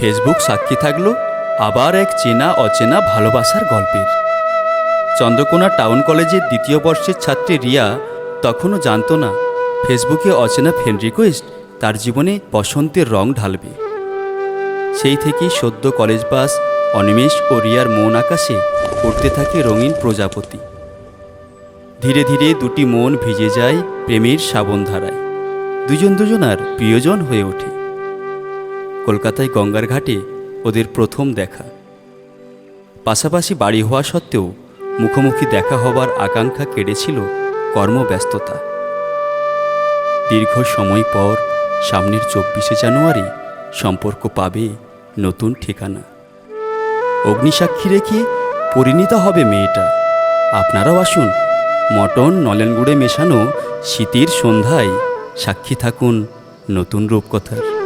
Facebook সাক্ষী থাকলো আবার এক চেনা অচেনা ভালোবাসার গল্পের। চন্দ্রকোনা টাউন কলেজের দ্বিতীয় বর্ষের ছাত্রী রিয়া তখনও জানত না ফেসবুকে অচেনা ফ্রেন্ড রিকোয়েস্ট তার জীবনে বসন্তের রং ঢালবে। সেই থেকেই সদ্য কলেজ পাস অনিমেষ ও রিয়ার মন আকাশে উঠতে থাকে রঙিন প্রজাপতি। ধীরে ধীরে দুটি মন ভিজে যায় প্রেমের শ্রাবণ ধারায়, দুজন দুজনার প্রিয়জন হয়ে ওঠে। কলকাতায় গঙ্গার ঘাটে ওদের প্রথম দেখা। পাশাপাশি বাড়ি হওয়া সত্ত্বেও মুখোমুখি দেখা হবার আকাঙ্ক্ষা কেড়েছিল কর্মব্যস্ততা। দীর্ঘ সময় পর সামনের 24শে জানুয়ারি সম্পর্ক পাবে নতুন ঠিকানা। অগ্নিসাক্ষী রেখে পরিণীত হবে মেয়েটা। আপনারাও আসুন, মটন নলেন গুড়ে মেশানো শীতের সন্ধ্যায় সাক্ষী থাকুন নতুন রূপকথার।